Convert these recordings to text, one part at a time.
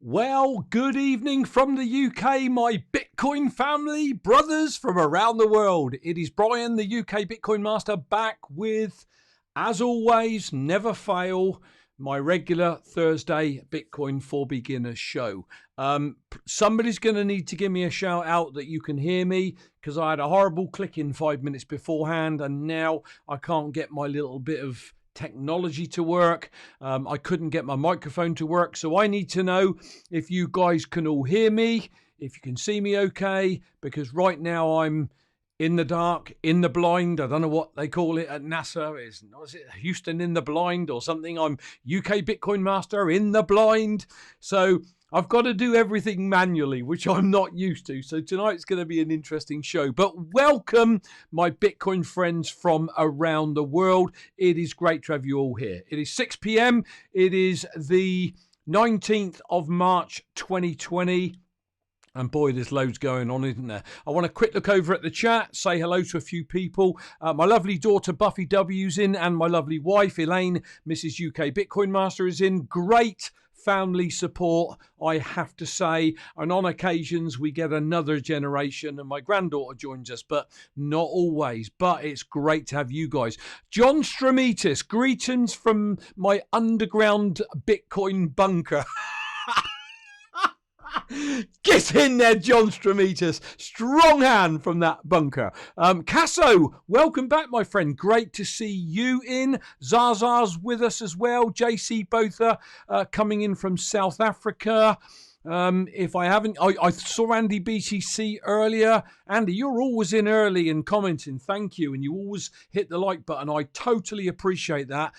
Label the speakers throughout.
Speaker 1: Well, good evening from the UK, my Bitcoin family, brothers from around the world. It is Brian, the UK Bitcoin Master, back with, as always, never fail, my regular Thursday Bitcoin for Beginners show. Somebody's going to need to give me a shout out that you can hear me, because I had a horrible click in 5 minutes beforehand, and now I can't get my little bit of technology to work. I couldn't get my microphone to work, so I need to know if you guys can all hear me, if you can see me okay, because right now I'm in the dark, in the blind. I don't know what they call it at NASA. Is it Houston in the blind or something? I'm UK Bitcoin Master in the blind. So I've got to do everything manually, which I'm not used to. So tonight's going to be an interesting show. But welcome, my Bitcoin friends from around the world. It is great to have you all here. It is 6 p.m. It is the 19th of March, 2020. And boy, there's loads going on, isn't there? I want to quick look over at the chat, say hello to a few people. My lovely daughter, Buffy W's in, and my lovely wife, Elaine, Mrs. UK Bitcoin Master, is in. Great family support, I have to say. And on occasions, we get another generation, and my granddaughter joins us, but not always. But it's great to have you guys. John Stramitis, greetings from my underground Bitcoin bunker. Get in there, John Stramitis. Strong hand from that bunker. Casso, welcome back, my friend. Great to see you in. Zaza's with us as well. JC Botha coming in from South Africa. If I haven't, I saw Andy BTC earlier. Andy, you're always in early and commenting. Thank you. And you always hit the like button. I totally appreciate that.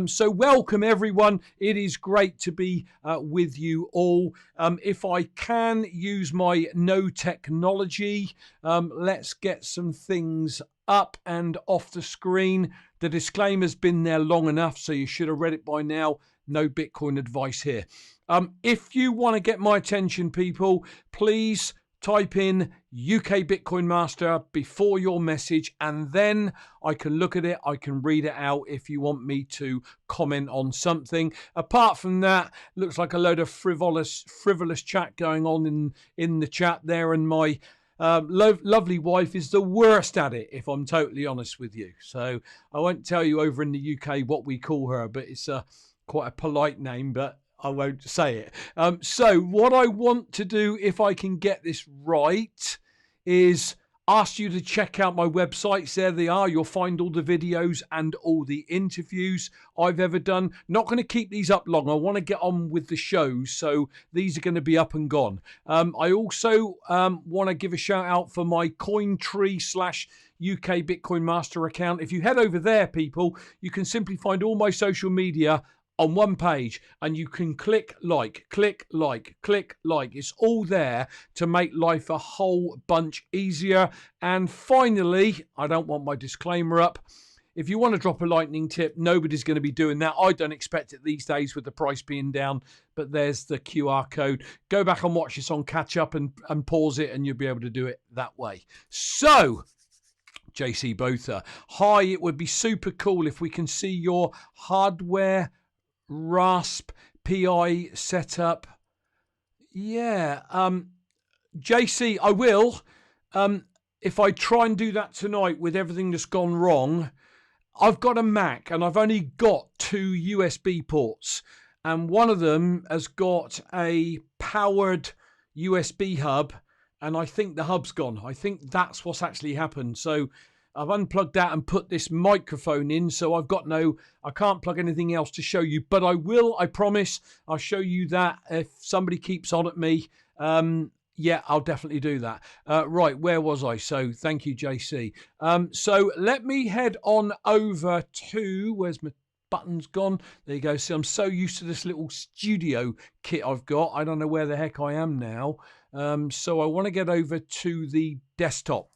Speaker 1: So welcome, everyone. It is great to be with you all. If I can use my no technology, let's get some things up and off the screen. The disclaimer's been there long enough, so you should have read it by now. No Bitcoin advice here. If you want to get my attention, people, please type in UK Bitcoin Master before your message, and then I can look at it. I can read it out if you want me to comment on something. Apart from that, looks like a load of frivolous chat going on in the chat there, and my lovely wife is the worst at it, if I'm totally honest with you. So I won't tell you over in the UK what we call her, but it's quite a polite name, but I won't say it. So what I want to do, if I can get this right, is ask you to check out my websites. There they are. You'll find all the videos and all the interviews I've ever done. Not going to keep these up long. I want to get on with the shows, so these are going to be up and gone. I also want to give a shout out for my Cointree/UK Bitcoin Master account. If you head over there, people, you can simply find all my social media on one page, and you can click like. It's all there to make life a whole bunch easier. And finally, I don't want my disclaimer up. If you want to drop a lightning tip, nobody's going to be doing that. I don't expect it these days with the price being down, but there's the QR code. Go back and watch this on catch up and pause it, and you'll be able to do it that way. So, JC Botha, hi, it would be super cool if we can see your hardware Raspberry Pi setup. Yeah, JC, I will. If I try and do that tonight with everything that's gone wrong, I've got a Mac and I've only got 2 USB ports, and one of them has got a powered USB hub, and I think the hub's gone. I think that's what's actually happened. So I've unplugged that and put this microphone in, so I can't plug anything else to show you, but I will, I promise, I'll show you that if somebody keeps on at me. Yeah, I'll definitely do that. Right, where was I? So thank you, JC. So let me head on over to, where's my buttons gone? There you go. See, I'm so used to this little studio kit I've got. I don't know where the heck I am now. So I want to get over to the desktop.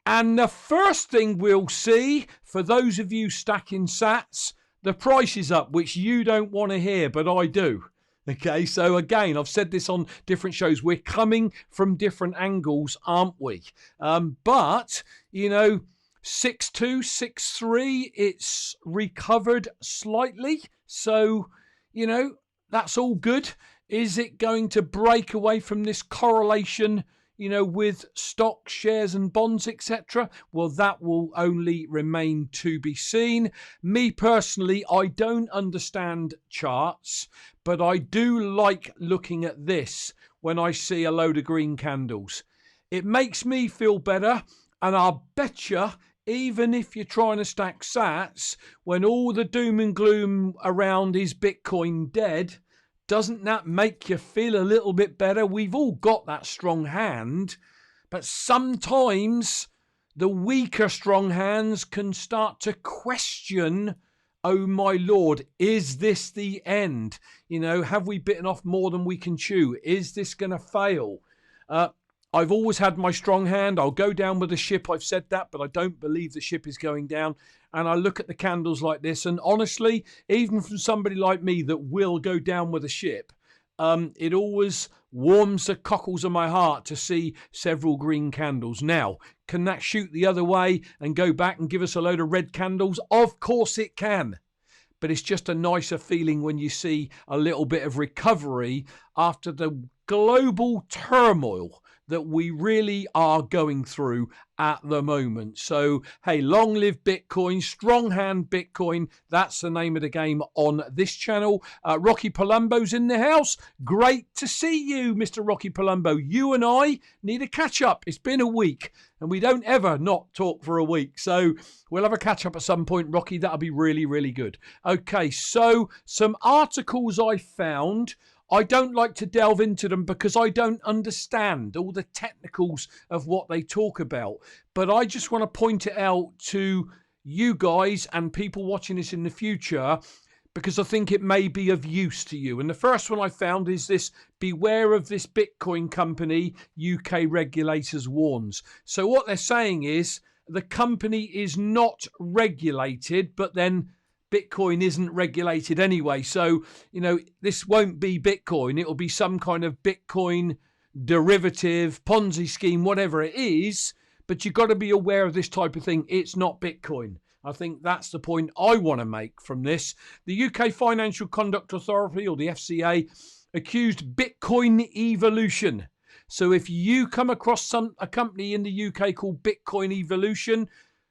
Speaker 1: And the first thing we'll see, for those of you stacking sats, the price is up, which you don't want to hear, but I do. Okay, so again, I've said this on different shows. We're coming from different angles, aren't we? But, you know, 6.2, 6.3, it's recovered slightly. So, you know, that's all good. Is it going to break away from this correlation, with stocks, shares and bonds, etc.? Well, that will only remain to be seen. Me personally, I don't understand charts, but I do like looking at this when I see a load of green candles. It makes me feel better, and I'll bet you, even if you're trying to stack sats, when all the doom and gloom around is Bitcoin dead, doesn't that make you feel a little bit better? We've all got that strong hand, but sometimes the weaker strong hands can start to question, oh my Lord, is this the end? Have we bitten off more than we can chew? Is this going to fail? I've always had my strong hand. I'll go down with the ship. I've said that, but I don't believe the ship is going down. And I look at the candles like this, and honestly, even from somebody like me that will go down with a ship, it always warms the cockles of my heart to see several green candles. Now, can that shoot the other way and go back and give us a load of red candles? Of course it can. But it's just a nicer feeling when you see a little bit of recovery after the global turmoil that we really are going through at the moment. So, hey, long live Bitcoin, strong hand Bitcoin. That's the name of the game on this channel. Rocky Palumbo's in the house. Great to see you, Mr. Rocky Palumbo. You and I need a catch up. It's been a week and we don't ever not talk for a week. So we'll have a catch up at some point, Rocky. That'll be really, really good. Okay, so some articles I found. I don't like to delve into them because I don't understand all the technicals of what they talk about. But I just want to point it out to you guys and people watching this in the future because I think it may be of use to you. And the first one I found is this: beware of this Bitcoin company, UK regulators warns. So what they're saying is the company is not regulated, but then Bitcoin isn't regulated anyway. So, this won't be Bitcoin. It'll be some kind of Bitcoin derivative, Ponzi scheme, whatever it is. But you've got to be aware of this type of thing. It's not Bitcoin. I think that's the point I want to make from this. The UK Financial Conduct Authority, or the FCA, accused Bitcoin Evolution. So if you come across a company in the UK called Bitcoin Evolution,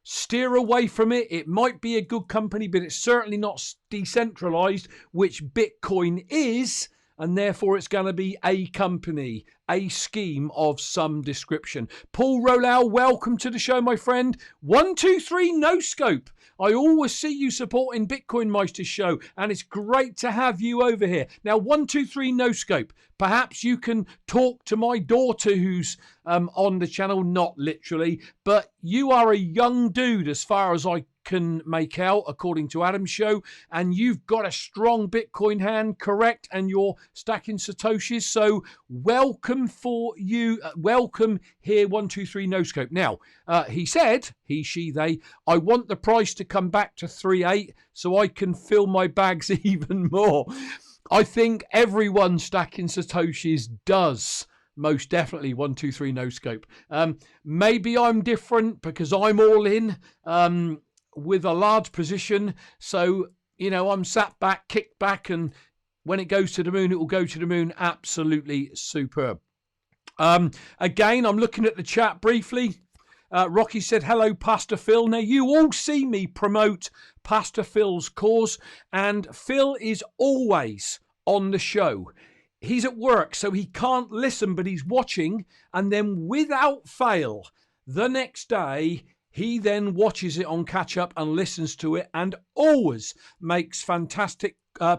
Speaker 1: steer away from it. It might be a good company, but it's certainly not decentralized, which Bitcoin is, and therefore it's going to be a company, a scheme of some description. Paul Rollau, welcome to the show, my friend. 123 No Scope. I always see you supporting Bitcoin Meister's show, and it's great to have you over here. Now, 123 No Scope. Perhaps you can talk to my daughter who's on the channel, not literally, but you are a young dude as far as I can make out, according to Adam's show, and you've got a strong Bitcoin hand, correct? And you're stacking Satoshis. So welcome for you. Welcome here, 123 No Scope. Now, he said, he, she, they, I want the price to come back to 3.8 so I can fill my bags even more. I think everyone stacking Satoshis does. Most definitely, 123 No Scope. Maybe I'm different because I'm all in with a large position. So, I'm sat back, kicked back, and when it goes to the moon, it will go to the moon. Absolutely superb. Again, I'm looking at the chat briefly. Rocky said, hello, Pastor Phil. Now, you all see me promote Pastor Phil's cause, and Phil is always on the show. He's at work, so he can't listen, but he's watching, and then without fail, the next day, he then watches it on catch up and listens to it and always makes fantastic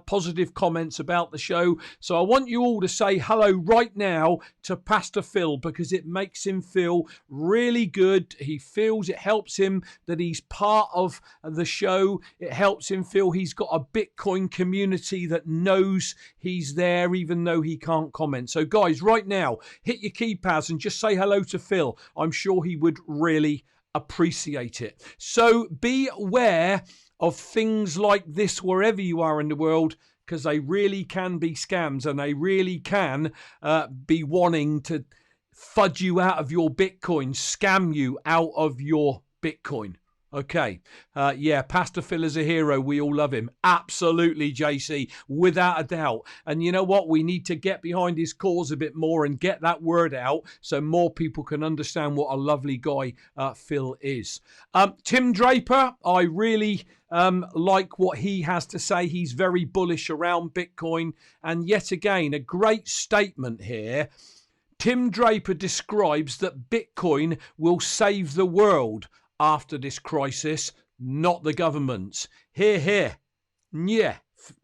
Speaker 1: positive comments about the show. So I want you all to say hello right now to Pastor Phil because it makes him feel really good. He feels it helps him that he's part of the show. It helps him feel he's got a Bitcoin community that knows he's there even though he can't comment. So guys, right now, hit your keypads and just say hello to Phil. I'm sure he would really appreciate it. So beware of things like this wherever you are in the world, because they really can be scams and they really can be wanting to fudge you out of your Bitcoin, scam you out of your Bitcoin. Okay. Yeah, Pastor Phil is a hero. We all love him. Absolutely, JC, without a doubt. And you know what? We need to get behind his cause a bit more and get that word out so more people can understand what a lovely guy Phil is. Tim Draper, I really like what he has to say. He's very bullish around Bitcoin. And yet again, a great statement here. Tim Draper describes that Bitcoin will save the world after this crisis, not the governments. Hear, hear. Yeah,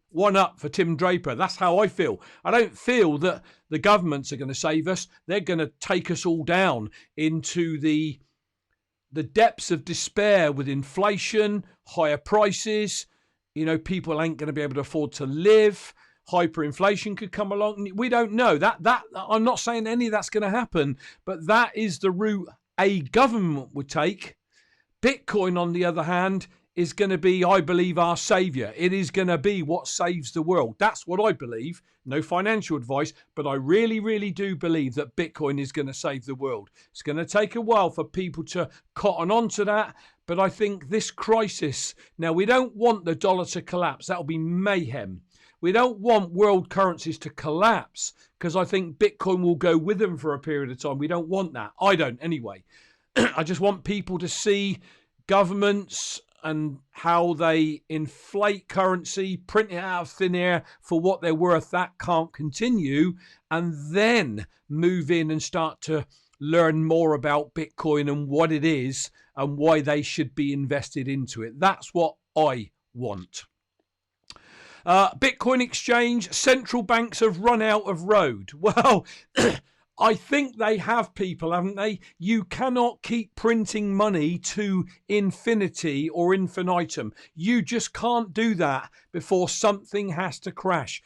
Speaker 1: one up for Tim Draper. That's how I feel. I don't feel that the governments are going to save us. They're going to take us all down into the depths of despair with inflation, higher prices. You know, people ain't going to be able to afford to live. Hyperinflation could come along. We don't know. That I'm not saying any of that's going to happen, but that is the route a government would take. Bitcoin, on the other hand, is going to be, I believe, our savior. It is going to be what saves the world. That's what I believe. No financial advice, but I really, really do believe that Bitcoin is going to save the world. It's going to take a while for people to cotton on to that, but I think this crisis, now we don't want the dollar to collapse. That'll be mayhem. We don't want world currencies to collapse because I think Bitcoin will go with them for a period of time. We don't want that. I don't anyway. I just want people to see governments and how they inflate currency, print it out of thin air for what they're worth. That can't continue. And then move in and start to learn more about Bitcoin and what it is and why they should be invested into it. That's what I want. Bitcoin exchange, central banks have run out of road. Well, I think they have, people, haven't they? You cannot keep printing money to infinity or infinitum. You just can't do that before something has to crash.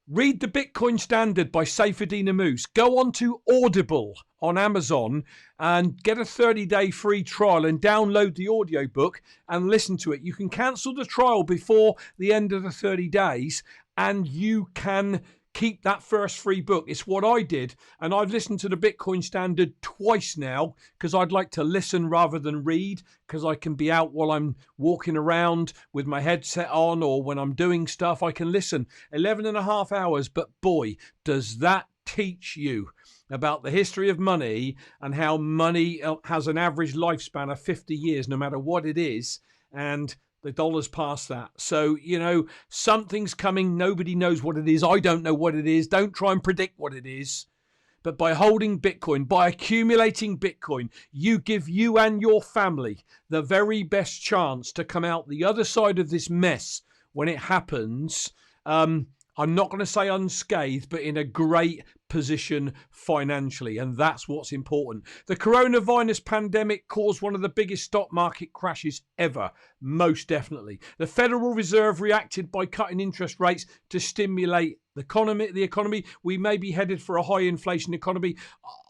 Speaker 1: Read The Bitcoin Standard by Saifedean Ammous. Go on to Audible on Amazon and get a 30-day free trial and download the audiobook and listen to it. You can cancel the trial before the end of the 30 days and you can keep that first free book. It's what I did, and I've listened to the Bitcoin Standard twice now because I'd like to listen rather than read, because I can be out while I'm walking around with my headset on, or when I'm doing stuff I can listen. 11 and a half hours, but boy, does that teach you about the history of money and how money has an average lifespan of 50 years no matter what it is, and the dollar's past that. So, you know, something's coming. Nobody knows what it is. I don't know what it is. Don't try and predict what it is. But by holding Bitcoin, by accumulating Bitcoin, you give you and your family the very best chance to come out the other side of this mess when it happens. I'm not going to say unscathed, but in a great position financially. And that's what's important. The coronavirus pandemic caused one of the biggest stock market crashes ever. Most definitely. The Federal Reserve reacted by cutting interest rates to stimulate the economy. We may be headed for a high inflation economy.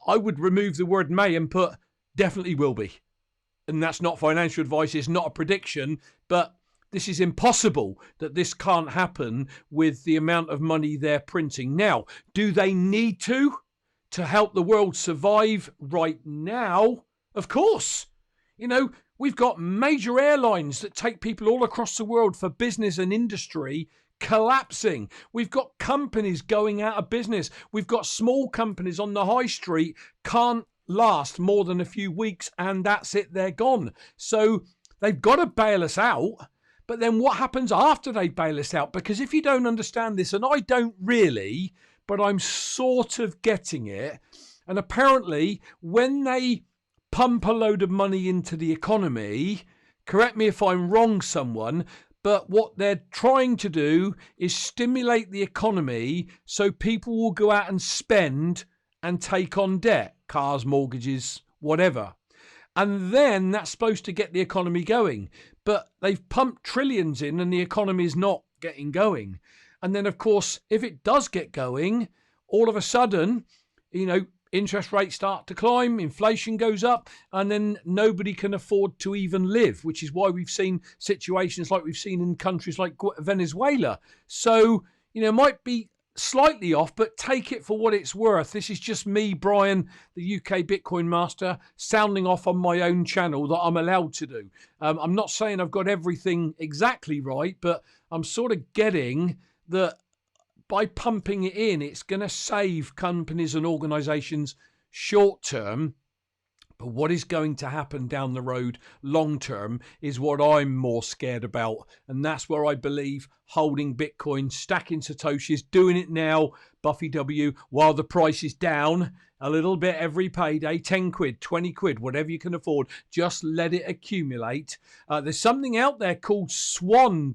Speaker 1: I would remove the word may and put definitely will be. And that's not financial advice. It's not a prediction, but this is impossible that this can't happen with the amount of money they're printing. Now, do they need to help the world survive right now? Of course. You know, we've got major airlines that take people all across the world for business and industry collapsing. We've got companies going out of business. We've got small companies on the high street can't last more than a few weeks, and that's it, they're gone. So they've got to bail us out. But then what happens after they bail us out? Because if you don't understand this, and I don't really, but I'm sort of getting it, and apparently when they pump a load of money into the economy, correct me if I'm wrong, someone, but what they're trying to do is stimulate the economy so people will go out and spend and take on debt, cars, mortgages, whatever. And then that's supposed to get the economy going. But they've pumped trillions in and the economy is not getting going. And then, of course, if it does get going, all of a sudden, you know, interest rates start to climb, inflation goes up, and then nobody can afford to even live, which is why we've seen situations like we've seen in countries like Venezuela. So, you know, it might be slightly off, but take it for what it's worth. This is just me, Brian, the UK Bitcoin master, sounding off on my own channel that I'm allowed to do. I'm not saying I've got everything exactly right, but I'm sort of getting that by pumping it in, it's going to save companies and organizations short term. But what is going to happen down the road long term is what I'm more scared about. And that's where I believe holding Bitcoin, stacking Satoshis, doing it now, Buffy W, while the price is down a little bit every payday, 10 quid, 20 quid, whatever you can afford, just let it accumulate. There's something out there called Swan,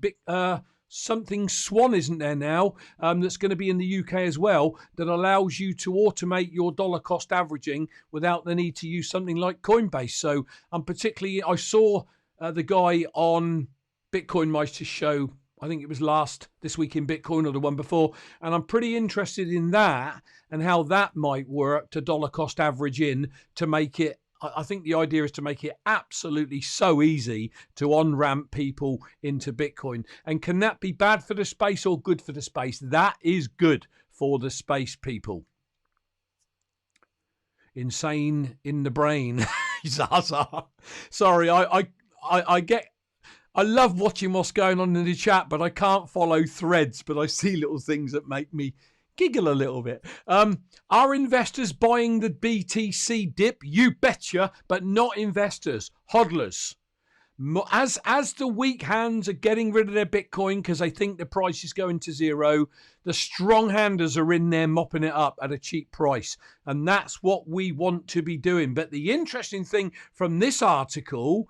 Speaker 1: something Swan, isn't there now, that's going to be in the UK as well, that allows you to automate your dollar cost averaging without the need to use something like Coinbase. So I saw the guy on Bitcoin Meister's show, I think it was this week in Bitcoin or the one before, and I'm pretty interested in that and how that might work to dollar cost average in to make it. I think the idea is to make it absolutely so easy to on-ramp people into Bitcoin. And can that be bad for the space or good for the space? That is good for the space, people. Insane in the brain. Zaza. Sorry, I love watching what's going on in the chat, but I can't follow threads, but I see little things that make me giggle a little bit. Are investors buying the BTC dip? You betcha, but not investors, hodlers. As the weak hands are getting rid of their Bitcoin because they think the price is going to zero, the strong handers are in there mopping it up at a cheap price. And that's what we want to be doing. But the interesting thing from this article,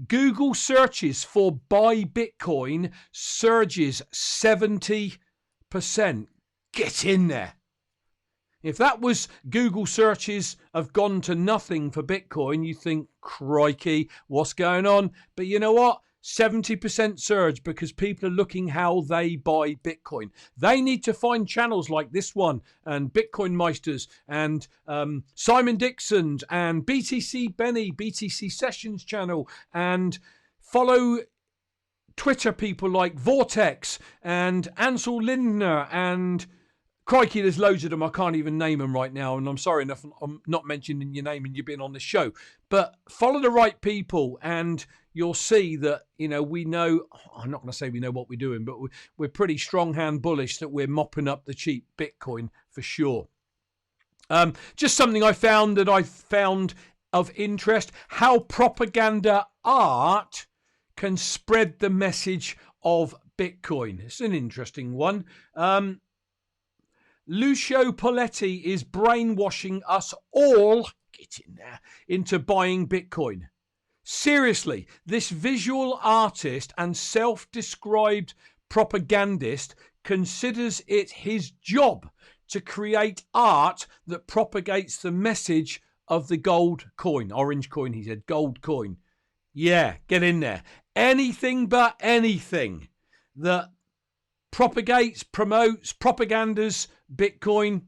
Speaker 1: Google searches for buy Bitcoin surges 70%. Get in there. If that was Google searches have gone to nothing for Bitcoin, you think, crikey, what's going on? But you know what? 70% surge because people are looking how they buy Bitcoin. They need to find channels like this one and Bitcoin Meisters and Simon Dixon's and BTC Benny, BTC Sessions channel, and follow Twitter people like Vortex and Ansel Lindner and crikey, there's loads of them. I can't even name them right now. And I'm sorry enough, I'm not mentioning your name and you've been on the show. But follow the right people and you'll see that, we know, I'm not going to say we know what we're doing, but we're pretty strong hand bullish that we're mopping up the cheap Bitcoin for sure. Just something I found of interest, how propaganda art can spread the message of Bitcoin. It's an interesting one. Lucio Poletti is brainwashing us all, get in there, into buying Bitcoin. Seriously, this visual artist and self-described propagandist considers it his job to create art that propagates the message of the gold coin. Orange coin, he said, gold coin. Yeah, get in there. Anything but anything that propagates, promotes, propagandas Bitcoin,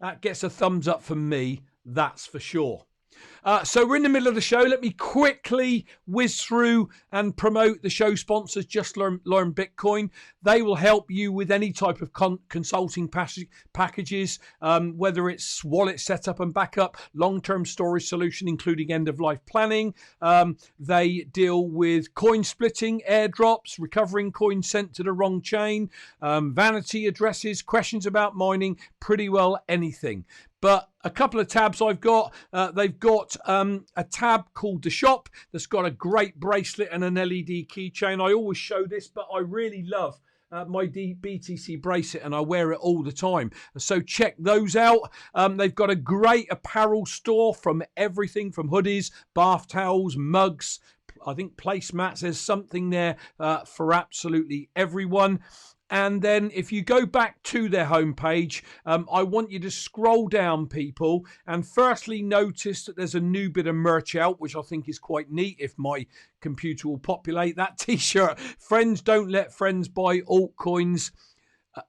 Speaker 1: that gets a thumbs up from me, that's for sure. So we're in the middle of the show. Let me quickly whiz through and promote the show sponsors, Just Learn Bitcoin. They will help you with any type of consulting packages, whether it's wallet setup and backup, long-term storage solution, including end-of-life planning. They deal with coin splitting, airdrops, recovering coins sent to the wrong chain, vanity addresses, questions about mining, pretty well anything. But a couple of tabs I've got, they've got a tab called The Shop that's got a great bracelet and an LED keychain. I always show this, but I really love my BTC bracelet and I wear it all the time. So check those out. They've got a great apparel store from everything from hoodies, bath towels, mugs, I think placemats. There's something there for absolutely everyone. And then if you go back to their homepage, I want you to scroll down, people, and firstly notice that there's a new bit of merch out, which I think is quite neat if my computer will populate that t-shirt. Friends don't let friends buy altcoins.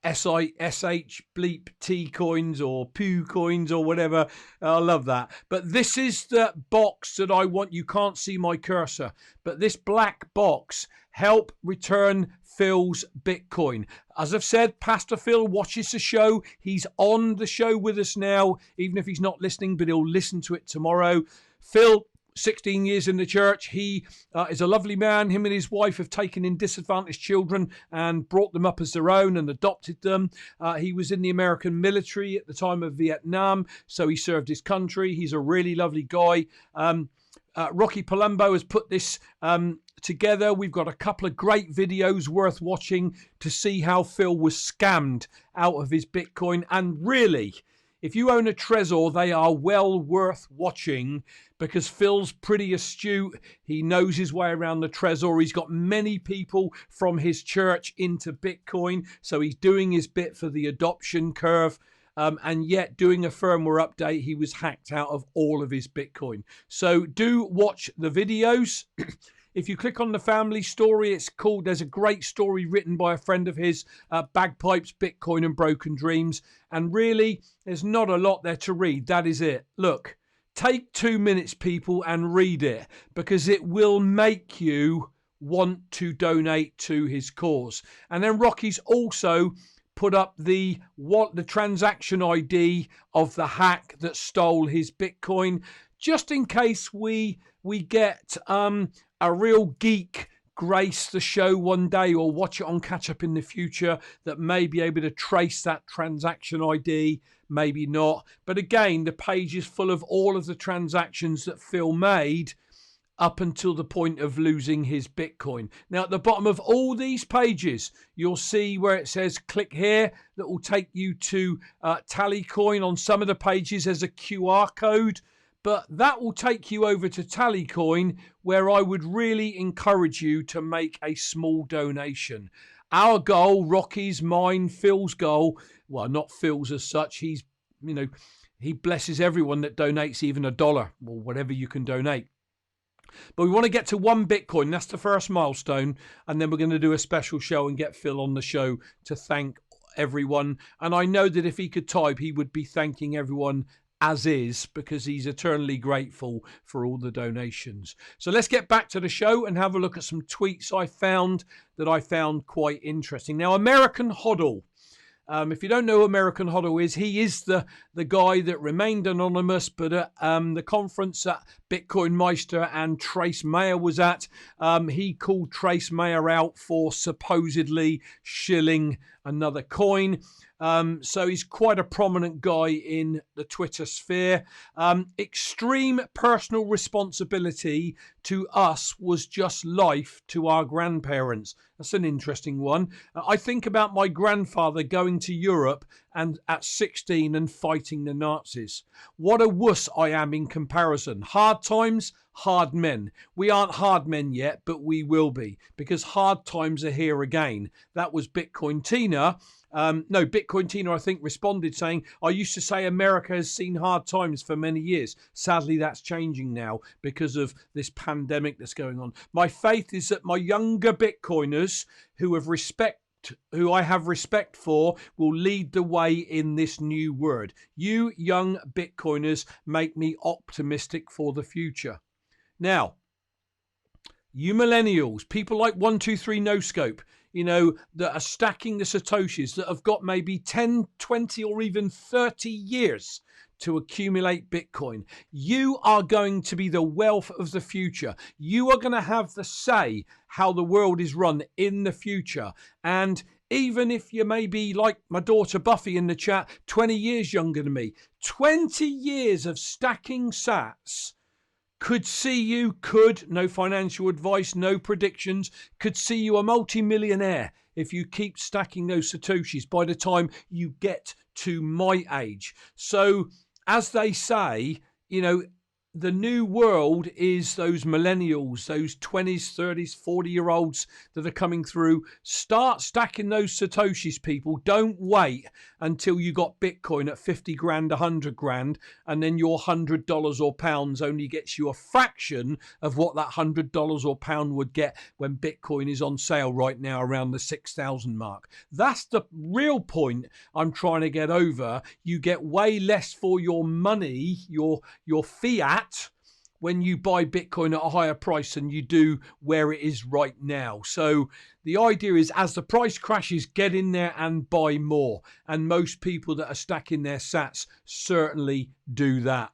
Speaker 1: SISH bleep T coins or poo coins or whatever. I love that. But this is the box that I want. You can't see my cursor, but this black box, help return Phil's Bitcoin. As I've said, Pastor Phil watches the show. He's on the show with us now, even if he's not listening, but he'll listen to it tomorrow. Phil, 16 years in the church. He is a lovely man. Him and his wife have taken in disadvantaged children and brought them up as their own and adopted them. He was in the American military at the time of Vietnam, so he served his country. He's a really lovely guy. Rocky Palumbo has put this together. We've got a couple of great videos worth watching to see how Phil was scammed out of his Bitcoin. And really, if you own a Trezor, they are well worth watching because Phil's pretty astute. He knows his way around the Trezor. He's got many people from his church into Bitcoin, so he's doing his bit for the adoption curve. And yet, doing a firmware update, he was hacked out of all of his Bitcoin. So do watch the videos. If you click on the family story, it's called, there's a great story written by a friend of his, Bagpipes, Bitcoin and Broken Dreams. And really, there's not a lot there to read. That is it. Look, take 2 minutes, people, and read it because it will make you want to donate to his cause. And then Rocky's also put up the transaction ID of the hack that stole his Bitcoin, just in case we get a real geek grace the show one day or watch it on catch up in the future that may be able to trace that transaction ID, maybe not. But again, the page is full of all of the transactions that Phil made up until the point of losing his Bitcoin. Now, at the bottom of all these pages, you'll see where it says click here. That will take you to Tallycoin. On some of the pages, there's a QR code, but that will take you over to Tallycoin, where I would really encourage you to make a small donation. Our goal, Rocky's, mine, Phil's goal, well, not Phil's as such. He's, he blesses everyone that donates even $1 or whatever you can donate. But we want to get to 1 Bitcoin. That's the first milestone. And then we're going to do a special show and get Phil on the show to thank everyone. And I know that if he could type, he would be thanking everyone as is because he's eternally grateful for all the donations. So let's get back to the show and have a look at some tweets I found quite interesting. Now, American Hodl. If you don't know who American Hodl is, he is the guy that remained anonymous, but at the conference that Bitcoin Meister and Trace Mayer was at, he called Trace Mayer out for supposedly shilling another coin. So he's quite a prominent guy in the Twitter sphere. Extreme personal responsibility to us was just life to our grandparents. That's an interesting one. I think about my grandfather going to Europe and at 16 and fighting the Nazis. What a wuss I am in comparison. Hard times, hard men. We aren't hard men yet, but we will be because hard times are here again. That was Bitcoin Tina. Bitcoin Tina, I think, responded saying, I used to say America has seen hard times for many years. Sadly, that's changing now because of this pandemic that's going on. My faith is that my younger Bitcoiners who I have respect for will lead the way in this new word. You young Bitcoiners make me optimistic for the future. Now, you millennials, people like 123 No Scope, that are stacking the Satoshis, that have got maybe 10, 20 or even 30 years to accumulate Bitcoin. You are going to be the wealth of the future. You are going to have the say how the world is run in the future. And even if you may be like my daughter Buffy in the chat, 20 years younger than me, 20 years of stacking sats no financial advice, no predictions, could see you a multi-millionaire if you keep stacking those Satoshis by the time you get to my age. So, as they say, the new world is those millennials, those 20s, 30s, 40-year-olds that are coming through. Start stacking those Satoshis, people. Don't wait until you got Bitcoin at 50 grand, 100 grand, and then your $100 or pounds only gets you a fraction of what that $100 or pound would get when Bitcoin is on sale right now around the 6,000 mark. That's the real point I'm trying to get over. You get way less for your money, your fiat, when you buy Bitcoin at a higher price than you do where it is right now. So the idea is, as the price crashes, get in there and buy more. And most people that are stacking their sats certainly do that.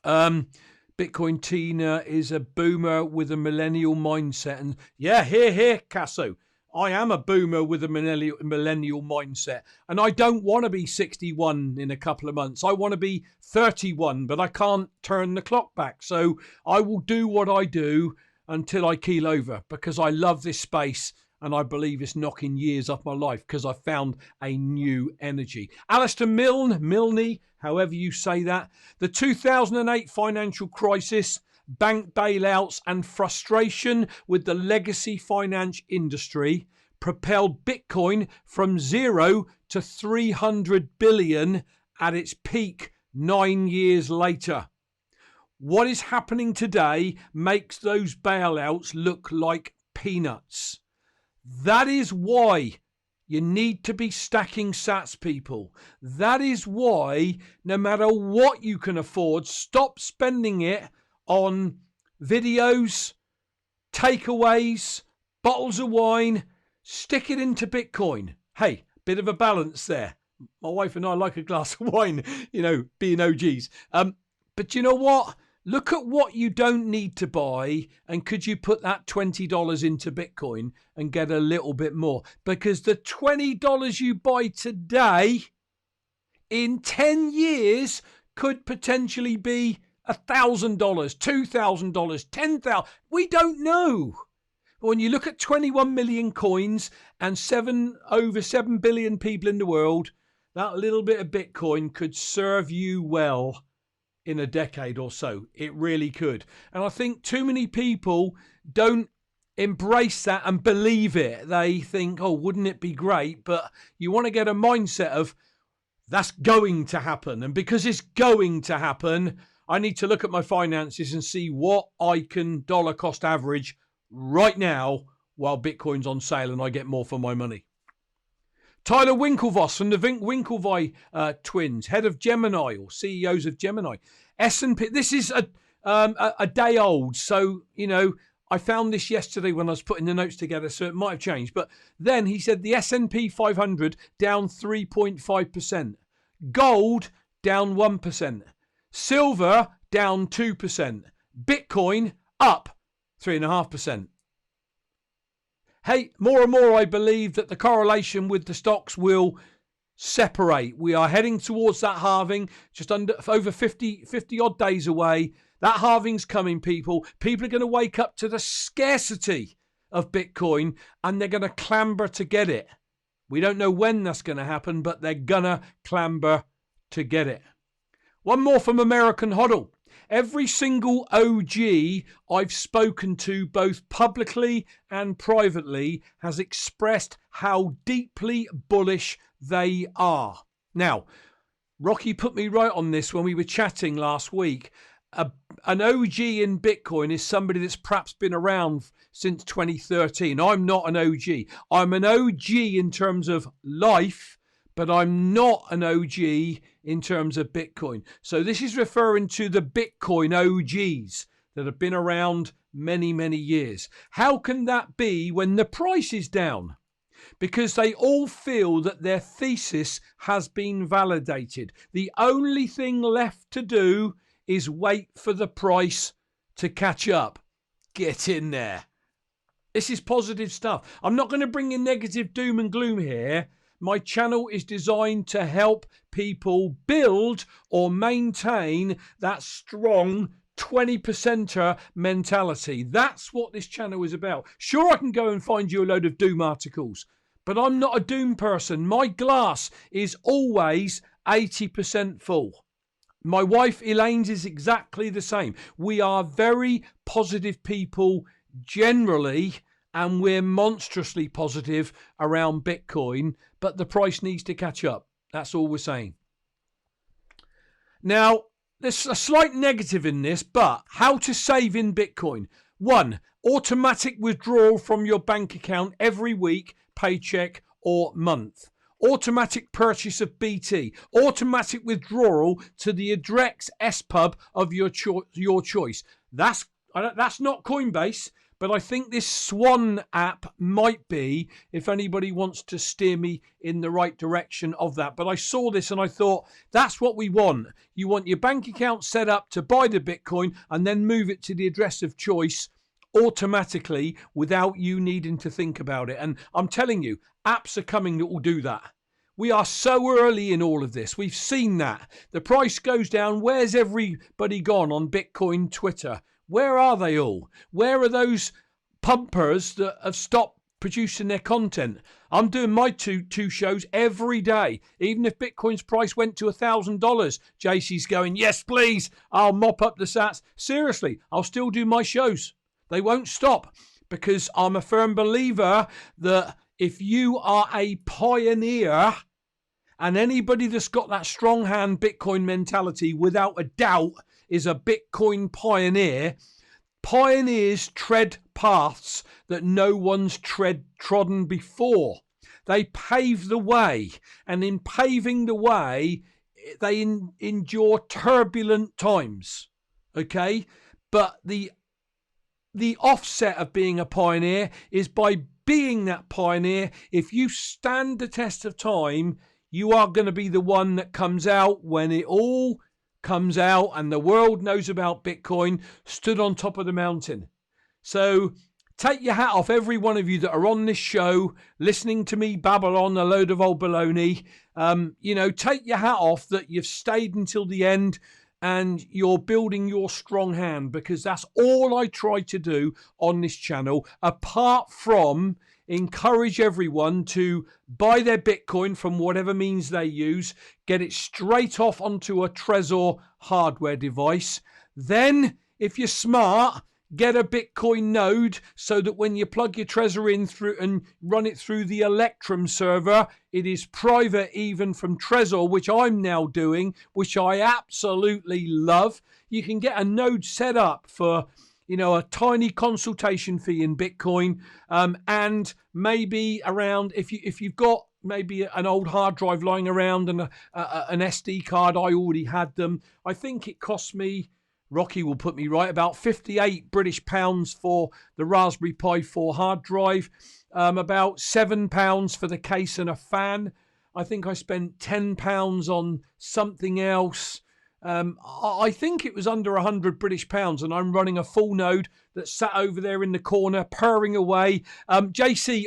Speaker 1: Bitcoin Tina is a boomer with a millennial mindset. And yeah, here, Casso. I am a boomer with a millennial mindset, and I don't want to be 61 in a couple of months. I want to be 31, but I can't turn the clock back. So I will do what I do until I keel over, because I love this space and I believe it's knocking years off my life because I found a new energy. Alistair Milne, however you say that. The 2008 financial crisis, bank bailouts and frustration with the legacy finance industry propelled Bitcoin from 0 to 300 billion at its peak 9 years later. What is happening today makes those bailouts look like peanuts. That is why you need to be stacking sats, people. That is why, no matter what you can afford, stop spending it on videos, takeaways, bottles of wine. Stick it into Bitcoin. Hey, bit of a balance there. My wife and I like a glass of wine, being OGs. But you know what? Look at what you don't need to buy, and could you put that $20 into Bitcoin and get a little bit more? Because the $20 you buy today in 10 years could potentially be $1,000, $2,000, $10,000. We don't know. But when you look at 21 million coins and over 7 billion people in the world, that little bit of Bitcoin could serve you well in a decade or so. It really could. And I think too many people don't embrace that and believe it. They think, oh, wouldn't it be great? But you want to get a mindset of, that's going to happen. And because it's going to happen, I need to look at my finances and see what I can dollar cost average right now while Bitcoin's on sale and I get more for my money. Tyler Winklevoss from the Winklevi twins, head of Gemini, or CEOs of Gemini. S&P, this is a day old, so, I found this yesterday when I was putting the notes together, so it might have changed. But then he said the S&P 500 down 3.5%. Gold down 1%. Silver down 2%. Bitcoin up 3.5%. Hey, more and more I believe that the correlation with the stocks will separate. We are heading towards that halving, just over 50 odd days away. That halving's coming, people. People are going to wake up to the scarcity of Bitcoin and they're going to clamber to get it. We don't know when that's going to happen, but they're going to clamber to get it. One more from American Hodl. Every single OG I've spoken to, both publicly and privately, has expressed how deeply bullish they are. Now, Rocky put me right on this when we were chatting last week. An OG in Bitcoin is somebody that's perhaps been around since 2013. I'm not an OG. I'm an OG in terms of life, but I'm not an OG in terms of Bitcoin. So this is referring to the Bitcoin OGs that have been around many, many years. How can that be when the price is down? Because they all feel that their thesis has been validated. The only thing left to do is wait for the price to catch up. Get in there. This is positive stuff. I'm not going to bring in negative doom and gloom here. My channel is designed to help people build or maintain that strong 20%er mentality. That's what this channel is about. Sure, I can go and find you a load of doom articles, but I'm not a doom person. My glass is always 80% full. My wife Elaine's is exactly the same. We are very positive people generally, and we're monstrously positive around Bitcoin, but the price needs to catch up. That's all we're saying. Now, there's a slight negative in this, but how to save in Bitcoin. 1, automatic withdrawal from your bank account every week, paycheck or month. Automatic purchase of BT. Automatic withdrawal to the address SPUB of your choice. That's not Coinbase, but I think this Swan app might be, if anybody wants to steer me in the right direction of that. But I saw this and I thought, that's what we want. You want your bank account set up to buy the Bitcoin and then move it to the address of choice automatically without you needing to think about it. And I'm telling you, apps are coming that will do that. We are so early in all of this. We've seen that. The price goes down. Where's everybody gone on Bitcoin Twitter? Where are they all? Where are those pumpers that have stopped producing their content? I'm doing my two shows every day. Even if Bitcoin's price went to $1,000, JC's going, yes, please. I'll mop up the sats. Seriously, I'll still do my shows. They won't stop, because I'm a firm believer that if you are a pioneer, and anybody that's got that strong hand Bitcoin mentality without a doubt is a Bitcoin pioneer. Pioneers tread paths that no one's trodden before. They pave the way, and in paving the way, they endure turbulent times. Okay? But the offset of being a pioneer is by being that pioneer. If you stand the test of time, you are going to be the one that comes out when it all comes out and the world knows about Bitcoin, stood on top of the mountain. So take your hat off, every one of you that are on this show, listening to me babble on a load of old baloney. Take your hat off that you've stayed until the end and you're building your strong hand, because that's all I try to do on this channel, apart from encourage everyone to buy their Bitcoin from whatever means they use, get it straight off onto a Trezor hardware device. Then, if you're smart, get a Bitcoin node so that when you plug your Trezor in through and run it through the Electrum server, it is private even from Trezor, which I'm now doing, which I absolutely love. You can get a node set up for a tiny consultation fee in Bitcoin, and maybe around, if you've got maybe an old hard drive lying around and an SD card, I already had them. I think it cost me, Rocky will put me right, about 58 British pounds for the Raspberry Pi 4 hard drive, about £7 for the case and a fan. I think I spent £10 on something else. I think it was under 100 British pounds, and I'm running a full node that sat over there in the corner purring away. JC,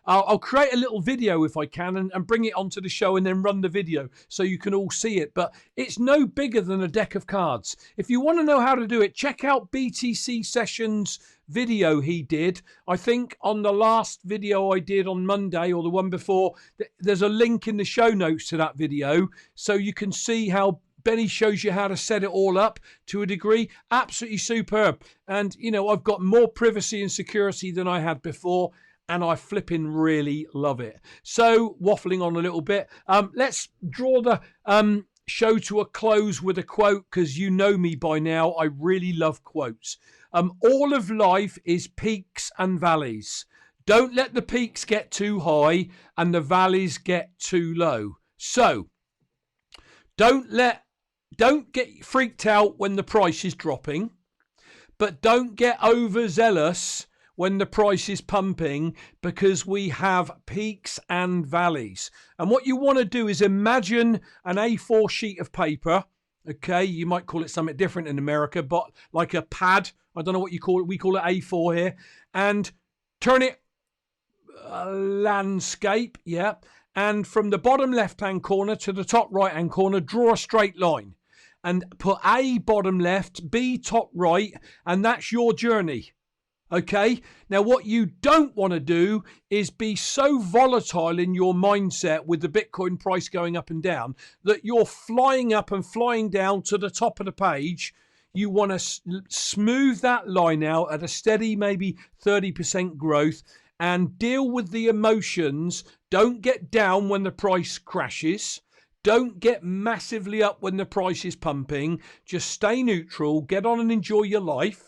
Speaker 1: I'll create a little video if I can and bring it onto the show and then run the video so you can all see it. But it's no bigger than a deck of cards. If you want to know how to do it, check out BTC Sessions video he did. I think on the last video I did on Monday, or the one before, there's a link in the show notes to that video so you can see how Benny shows you how to set it all up to a degree. Absolutely superb. And, I've got more privacy and security than I had before, and I flipping really love it. So, waffling on a little bit, let's draw the show to a close with a quote, because you know me by now. I really love quotes. All of life is peaks and valleys. Don't let the peaks get too high and the valleys get too low. So, don't get freaked out when the price is dropping, but don't get overzealous when the price is pumping, because we have peaks and valleys. And what you want to do is imagine an A4 sheet of paper. Okay, you might call it something different in America, but like a pad. I don't know what you call it. We call it A4 here. And turn it landscape, yeah. And from the bottom left-hand corner to the top right-hand corner, draw a straight line. And put A bottom left, B top right, and that's your journey. Okay. Now, what you don't want to do is be so volatile in your mindset with the Bitcoin price going up and down that you're flying up and flying down to the top of the page. You want to smooth that line out at a steady, maybe 30% growth, and deal with the emotions. Don't get down when the price crashes. Don't get massively up when the price is pumping. Just stay neutral, get on and enjoy your life.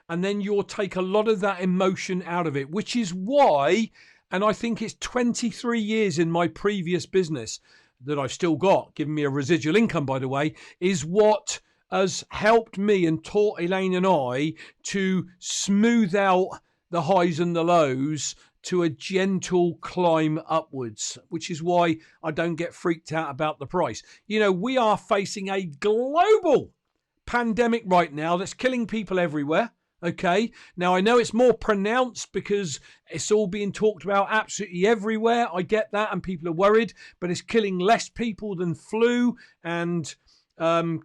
Speaker 1: And then you'll take a lot of that emotion out of it, which is why, and I think it's 23 years in my previous business that I've still got, giving me a residual income, by the way, is what has helped me and taught Elaine and I to smooth out the highs and the lows to a gentle climb upwards, which is why I don't get freaked out about the price. You know, we are facing a global pandemic right now that's killing people everywhere. Okay, now I know it's more pronounced because it's all being talked about absolutely everywhere. I get that, and people are worried, but it's killing less people than flu and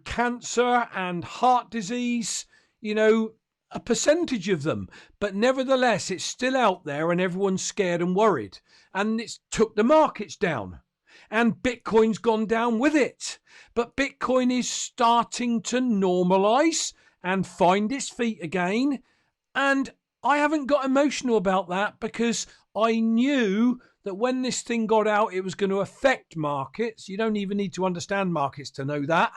Speaker 1: cancer and heart disease, you know, a percentage of them. But nevertheless, it's still out there and everyone's scared and worried. And it's took the markets down. And Bitcoin's gone down with it. But Bitcoin is starting to normalize and find its feet again. And I haven't got emotional about that because I knew that when this thing got out, it was going to affect markets. You don't even need to understand markets to know that.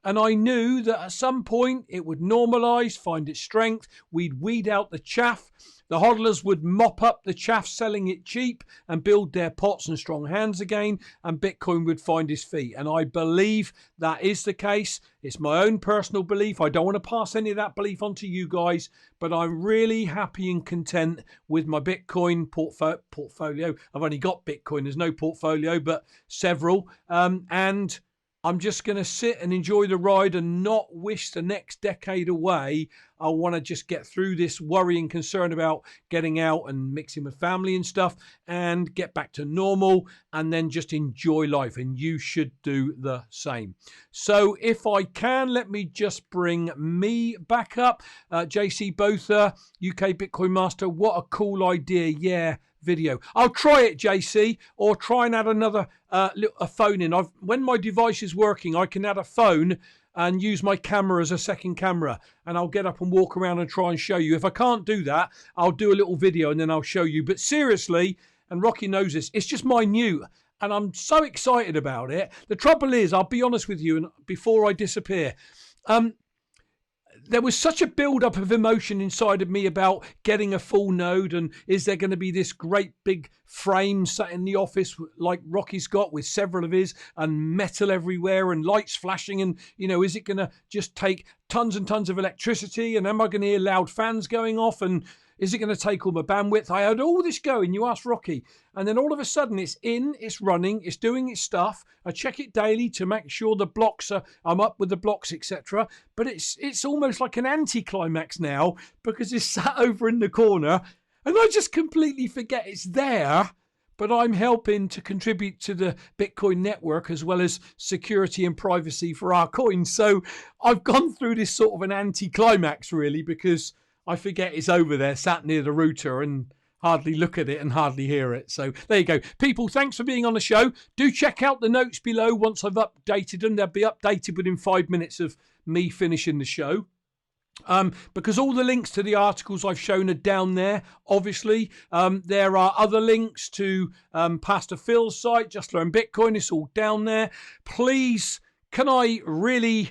Speaker 1: And I knew that at some point it would normalize, find its strength. We'd weed out the chaff. The hodlers would mop up the chaff, selling it cheap, and build their pots and strong hands again, and Bitcoin would find its feet. And I believe that is the case. It's my own personal belief. I don't want to pass any of that belief on to you guys, but I'm really happy and content with my Bitcoin portfolio. I've only got Bitcoin. There's no portfolio, but several. And I'm just going to sit and enjoy the ride and not wish the next decade away. I want to just get through this worry and concern about getting out and mixing with family and stuff and get back to normal and then just enjoy life. And you should do the same. So if I can, let me just bring me back up. JC Botha, UK Bitcoin Master. What a cool idea. Yeah. Video. I'll try it, JC, or try and add another a phone in. When my device is working, I can add a phone and use my camera as a second camera, and I'll get up and walk around and try and show you. If I can't do that, I'll do a little video and then I'll show you. But seriously, and Rocky knows this, it's just minute, and I'm so excited about it. The trouble is, I'll be honest with you, and before I disappear, there was such a build-up of emotion inside of me about getting a full node, and is there going to be this great big frame sat in the office like Rocky's got with several of his, and metal everywhere and lights flashing, and, you know, is it going to just take tons and tons of electricity, and am I going to hear loud fans going off, and is it going to take all my bandwidth? I had all this going. You asked Rocky. And then all of a sudden it's in, it's running, it's doing its stuff. I check it daily to make sure the blocks I'm up with the blocks, etc. But it's almost like an anticlimax now because it's sat over in the corner and I just completely forget it's there. But I'm helping to contribute to the Bitcoin network as well as security and privacy for our coins. So I've gone through this sort of an anticlimax really because I forget it's over there, sat near the router, and hardly look at it and hardly hear it. So there you go. People, thanks for being on the show. Do check out the notes below once I've updated them. They'll be updated within 5 minutes of me finishing the show. Because all the links to the articles I've shown are down there, obviously. There are other links to Pastor Phil's site, Just Learn Bitcoin. It's all down there. Please, can I really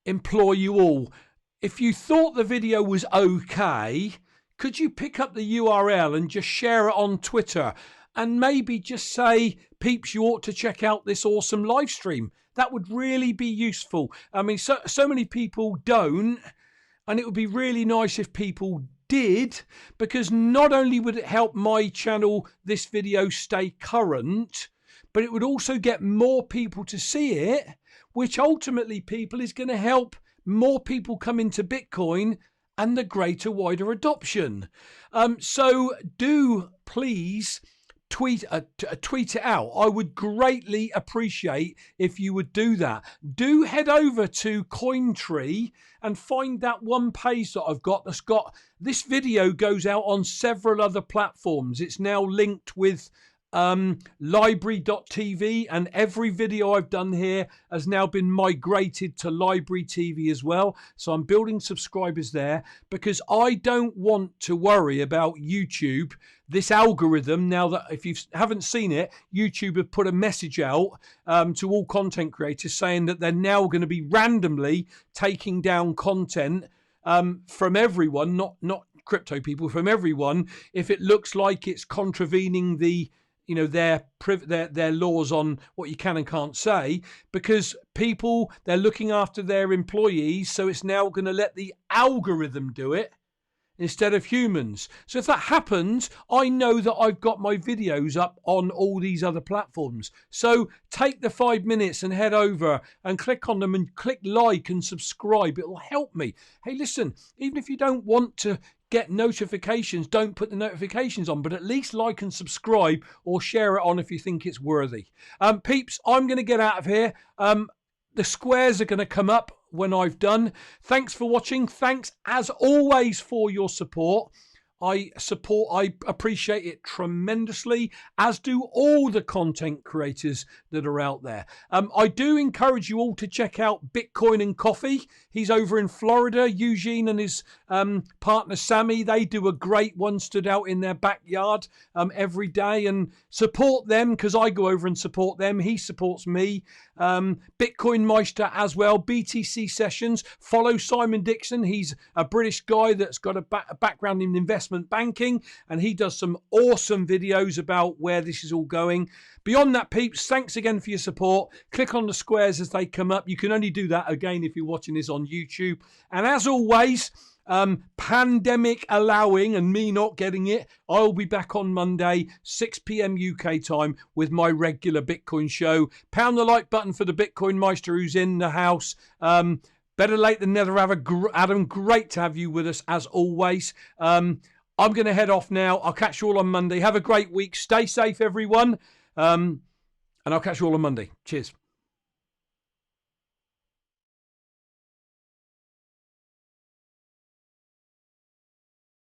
Speaker 1: implore you all, if you thought the video was okay, could you pick up the URL and just share it on Twitter and maybe just say, peeps, you ought to check out this awesome live stream? That would really be useful. I mean, so many people don't, and it would be really nice if people did, because not only would it help my channel, this video, stay current, but it would also get more people to see it, which ultimately, people, is going to help more people come into Bitcoin and the greater, wider adoption. So do please tweet it out. I would greatly appreciate if you would do that. Do head over to Cointree and find that one page that I've got that's got this video goes out on several other platforms. It's now linked with library.tv, and every video I've done here has now been migrated to library TV as well. So I'm building subscribers there because I don't want to worry about YouTube, this algorithm. Now that if you haven't seen it, YouTube have put a message out to all content creators saying that they're now going to be randomly taking down content from everyone, not crypto people, from everyone, if it looks like it's contravening the their laws on what you can and can't say, because people, they're looking after their employees, so it's now going to let the algorithm do it instead of humans. So if that happens, I know that I've got my videos up on all these other platforms. So take the 5 minutes and head over and click on them and click like and subscribe. It will help me. Hey, listen, even if you don't want to get notifications, don't put the notifications on, but at least like and subscribe or share it on if you think it's worthy. Peeps, I'm going to get out of here. The squares are going to come up when I've done. Thanks for watching. Thanks as always for your support. I appreciate it tremendously, as do all the content creators that are out there. I do encourage you all to check out Bitcoin and Coffee. He's over in Florida. Eugene and his partner Sammy, they do a great one, stood out in their backyard every day, and support them because I go over and support them. He supports me. Bitcoin Meister as well, BTC Sessions. Follow Simon Dixon. He's a British guy that's got a background in investment banking, and he does some awesome videos about where this is all going. Beyond that, peeps, thanks again for your support. Click on the squares as they come up. You can only do that again if you're watching this on YouTube. And as always, pandemic allowing and me not getting it, I'll be back on Monday 6 p.m. UK time with my regular Bitcoin show. Pound the like button for the Bitcoin Meister who's in the house. Better late than never. Adam, great to have you with us as always. I'm going to head off now. I'll catch you all on Monday. Have a great week. Stay safe, everyone. And I'll catch you all on Monday. Cheers.